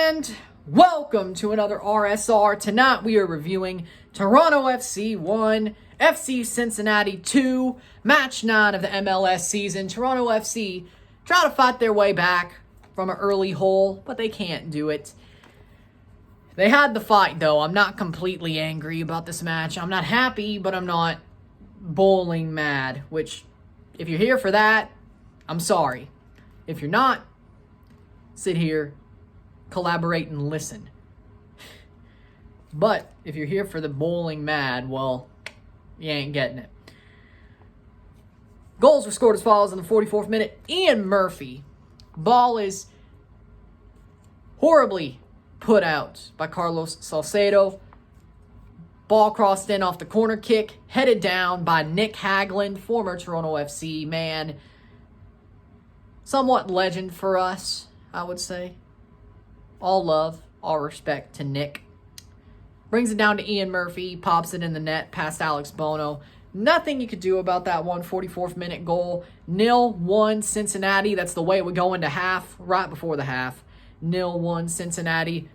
And welcome to another RSR. Tonight we are reviewing Toronto FC 1, FC Cincinnati 2, Match 9 of the MLS season. Toronto FC try to fight their way back from an early hole, but they can't do it. They had the fight, though. I'm not completely angry about this match. I'm not happy, but I'm not bowling mad, which, if you're here for that, I'm sorry. If you're not, sit here, collaborate, and listen. But if you're here for the bowling mad, well, you ain't getting it. Goals were scored as follows in the 44th minute. Ian Murphy. Ball is horribly put out by Carlos Salcedo. Ball crossed in off the corner kick, headed down by Nick Hagland, former Toronto FC man. Somewhat legend for us, I would say. All love, all respect to Nick. Brings it down to Ian Murphy, pops it in the net past Alex Bono. Nothing you could do about that 44th minute goal. 0-1 Cincinnati. That's the way it would go into half, right before the half. 0-1 Cincinnati.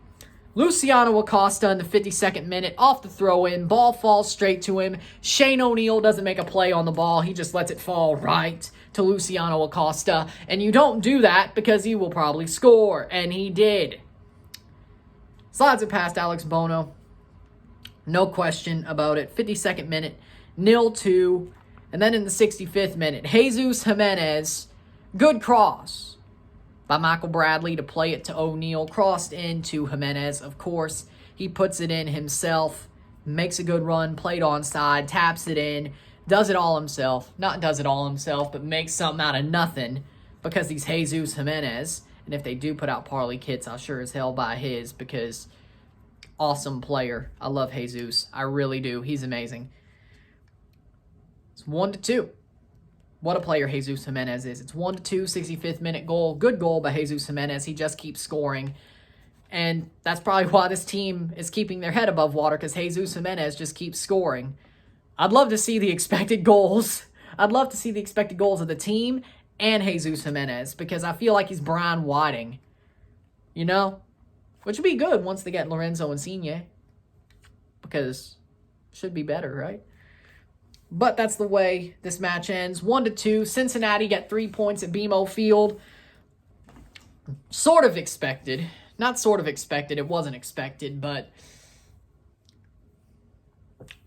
Luciano Acosta in the 52nd minute, off the throw-in. Ball falls straight to him. Shane O'Neill doesn't make a play on the ball. He just lets it fall right to Luciano Acosta. And you don't do that because he will probably score. And he did. Slides it past Alex Bono. No question about it. 52nd minute, 0-2. And then in the 65th minute, Jesus Jimenez, good cross by Michael Bradley to play it to O'Neill. Crossed into Jimenez, of course. He puts it in himself, makes a good run, played onside, taps it in, does it all himself. Not does it all himself, but makes something out of nothing because he's Jesus Jimenez. And if they do put out parlay kits, I'll sure as hell buy his because awesome player. I love Jesus. I really do. He's amazing. It's 1-2. What a player Jesus Jimenez is. It's 1-2, 65th minute goal. Good goal by Jesus Jimenez. He just keeps scoring. And that's probably why this team is keeping their head above water, because Jesus Jimenez just keeps scoring. I'd love to see the expected goals. I'd love to see the expected goals of the team and Jesus Jimenez, because I feel like he's Brian Whiting. You know? Which would be good once they get Lorenzo Insigne, because it should be better, right? But that's the way this match ends. 1-2. Cincinnati got 3 points at BMO Field. Sort of expected. Not sort of expected. It wasn't expected, but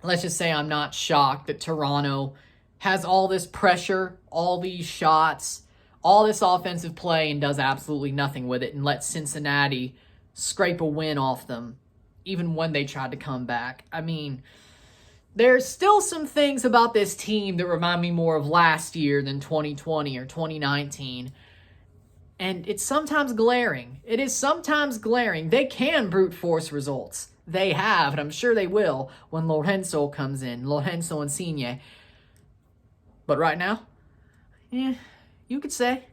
let's just say I'm not shocked that Toronto has all this pressure, all these shots, all this offensive play, and does absolutely nothing with it, and lets Cincinnati scrape a win off them, even when they tried to come back. I mean, there's still some things about this team that remind me more of last year than 2020 or 2019. And it's sometimes glaring. It is sometimes glaring. They can brute force results. They have, and I'm sure they will when Lorenzo comes in, Lorenzo Insigne. But right now, you could say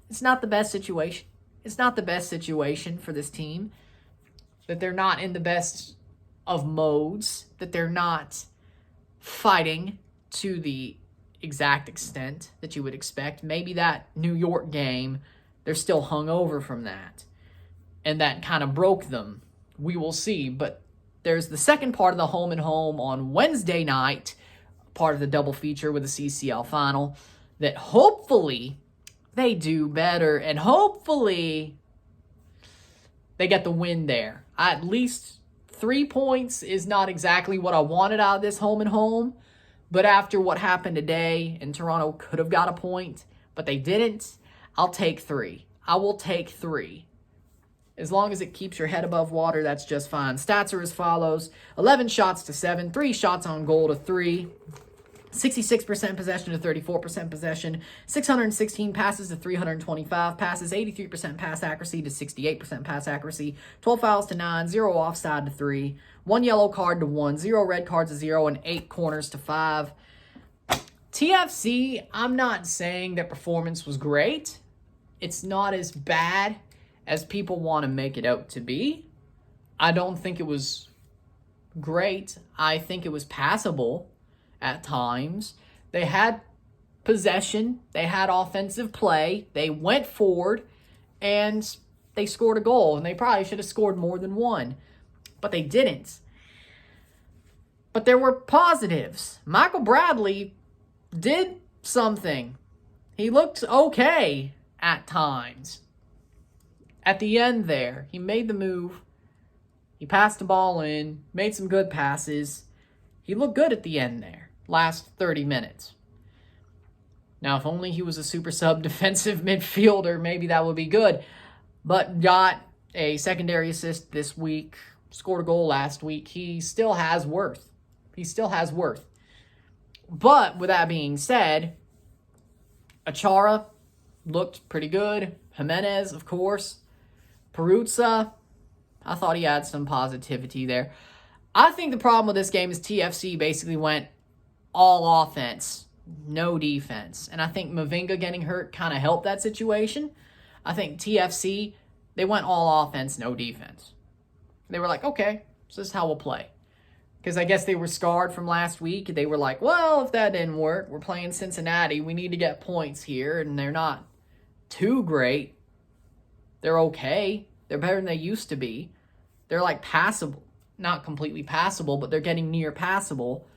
it's not the best situation. It's not the best situation for this team. That they're not in the best of modes. That they're not fighting to the exact extent that you would expect. Maybe that New York game, they're still hungover from that. And that kind of broke them. We will see. But there's the second part of the home and home on Wednesday night, part of the double feature with the CCL final, that hopefully they do better, and hopefully they get the win there. At least 3 points is not exactly what I wanted out of this home and home, but after what happened today, and Toronto could have got a point, but they didn't, I'll take 3. I will take 3. As long as it keeps your head above water, that's just fine. Stats are as follows: 11 shots to 7, 3 shots on goal to 3, 66% possession to 34% possession, 616 passes to 325 passes, 83% pass accuracy to 68% pass accuracy, 12 fouls to 9, 0 offside to 3, 1 yellow card to 1, 0 red cards to 0, and 8 corners to 5. TFC, I'm not saying that performance was great. It's not as bad as people want to make it out to be. I don't think it was great. I think it was passable at times. They had possession. They had offensive play. They went forward. And they scored a goal, and they probably should have scored more than one, but they didn't. But there were positives. Michael Bradley did something. He looked okay at times. At the end there, he made the move. He passed the ball in, made some good passes. He looked good at the end there, last 30 minutes. Now, if only he was a super sub defensive midfielder, maybe that would be good. But got a secondary assist this week, scored a goal last week. He still has worth. He still has worth. But with that being said, Achara looked pretty good. Jimenez, of course. Peruzza, I thought he had some positivity there. I think the problem with this game is TFC basically went all offense, no defense. And I think Mavinga getting hurt kind of helped that situation. I think TFC, they went all offense, no defense. They were like, okay, so this is how we'll play. Because I guess they were scarred from last week. They were like, well, if that didn't work, we're playing Cincinnati. We need to get points here. And they're not too great. They're okay. They're better than they used to be. They're like passable. Not completely passable, but they're getting near passable.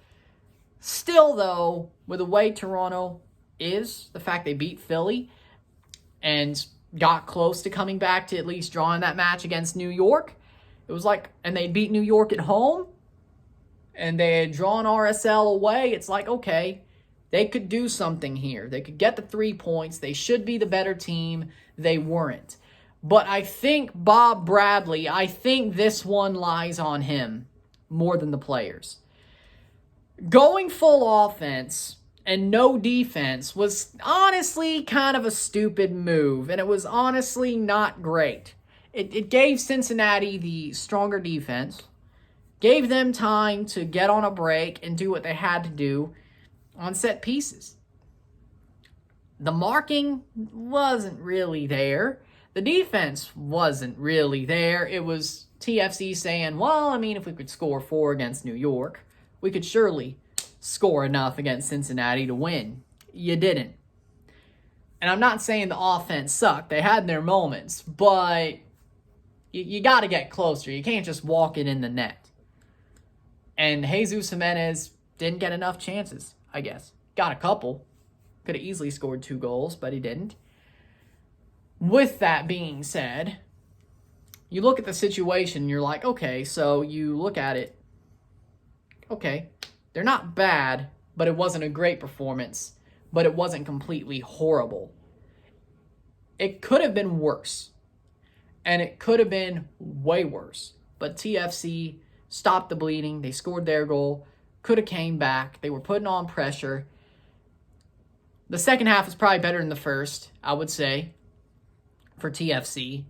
Still, though, with the way Toronto is, the fact they beat Philly and got close to coming back to at least drawing that match against New York, it was like, and they beat New York at home, and they had drawn RSL away. It's like, okay, they could do something here. They could get the 3 points. They should be the better team. They weren't. But I think Bob Bradley, I think this one lies on him more than the players. Going full offense and no defense was honestly kind of a stupid move, and it was honestly not great. It gave Cincinnati the stronger defense, gave them time to get on a break and do what they had to do on set pieces. The marking wasn't really there. The defense wasn't really there. It was TFC saying, well, I mean, if we could score 4 against New York, we could surely score enough against Cincinnati to win. You didn't. And I'm not saying the offense sucked. They had their moments, but you got to get closer. You can't just walk it in the net. And Jesus Jimenez didn't get enough chances, I guess. Got a couple. Could have easily scored 2 goals, but he didn't. With that being said, you look at the situation and you're like, okay, so you look at it, okay, they're not bad, but it wasn't a great performance, but it wasn't completely horrible. It could have been worse, and it could have been way worse, but TFC stopped the bleeding. They scored their goal, could have came back. They were putting on pressure. The second half was probably better than the first, I would say. For TFC,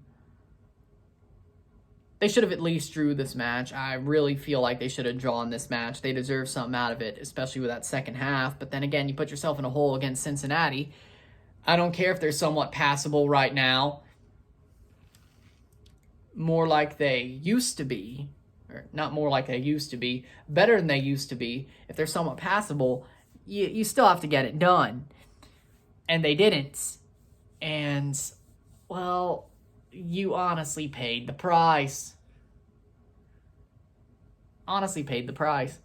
they should have at least drew this match. I really feel like they should have drawn this match. They deserve something out of it, especially with that second half. But then again, you put yourself in a hole against Cincinnati. I don't care if they're somewhat passable right now. More like they used to be. Or not more like they used to be. Better than they used to be. If they're somewhat passable, you still have to get it done. And they didn't. And well, you honestly paid the price. Honestly paid the price.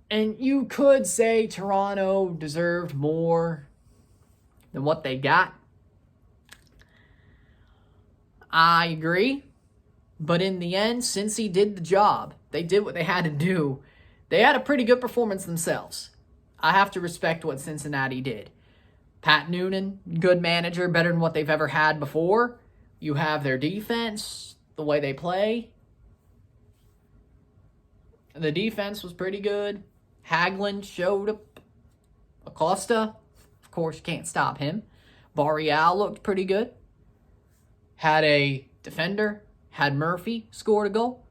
And you could say Toronto deserved more than what they got. I agree. But in the end, Cincy did the job. They did what they had to do. They had a pretty good performance themselves. I have to respect what Cincinnati did. Pat Noonan, good manager, better than what they've ever had before. You have their defense, the way they play. The defense was pretty good. Hagelin showed up. Acosta, of course, you can't stop him. Barreal looked pretty good. Had a defender. Had Murphy scored a goal.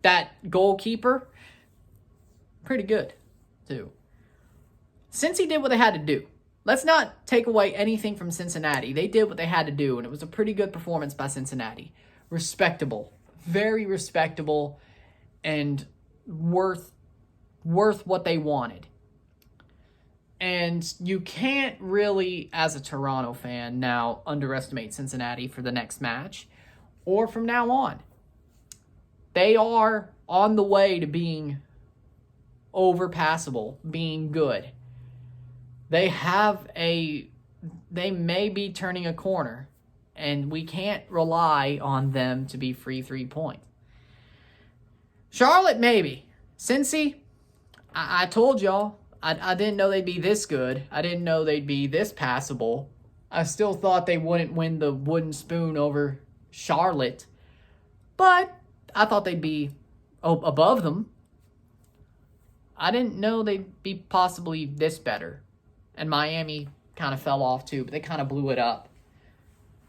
That goalkeeper, pretty good, too. Cincy did what they had to do. Let's not take away anything from Cincinnati. They did what they had to do, and it was a pretty good performance by Cincinnati. Respectable. Very respectable, and worth what they wanted. And you can't really, as a Toronto fan, now underestimate Cincinnati for the next match or from now on. They are on the way to being overpassable, being good. They may be turning a corner, and we can't rely on them to be free 3 points. Charlotte, maybe. Cincy, I told y'all, I didn't know they'd be this good. I didn't know they'd be this passable. I still thought they wouldn't win the wooden spoon over Charlotte, but I thought they'd be above them. I didn't know they'd be possibly this better. And Miami kind of fell off too, but they kind of blew it up.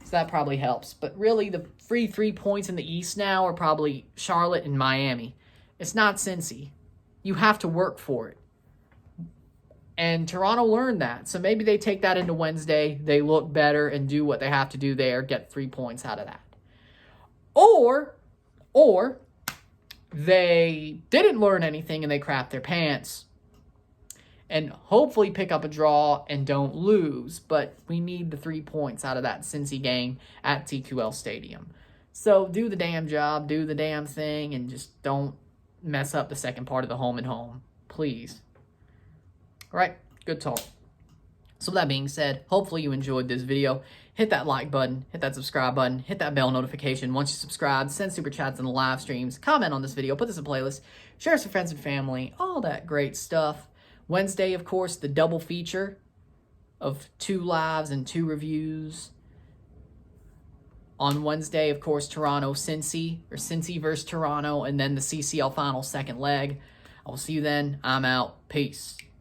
So that probably helps. But really, the free 3 points in the East now are probably Charlotte and Miami. It's not Cincy. You have to work for it. And Toronto learned that. So maybe they take that into Wednesday. They look better and do what they have to do there. Get 3 points out of that. Or they didn't learn anything and they crap their pants. And hopefully pick up a draw and don't lose. But we need the 3 points out of that Cincy game at TQL Stadium. So do the damn job. Do the damn thing. And just don't mess up the second part of the home and home. Please. All right, good talk. So with that being said, hopefully you enjoyed this video. Hit that like button, hit that subscribe button, hit that bell notification. Once you subscribe, send super chats in the live streams, comment on this video, put this in a playlist, share it with friends and family, all that great stuff. Wednesday, of course, the double feature of 2 lives and 2 reviews. On Wednesday, of course, Toronto-Cincy, or Cincy versus Toronto, and then the CCL final second leg. I will see you then. I'm out. Peace.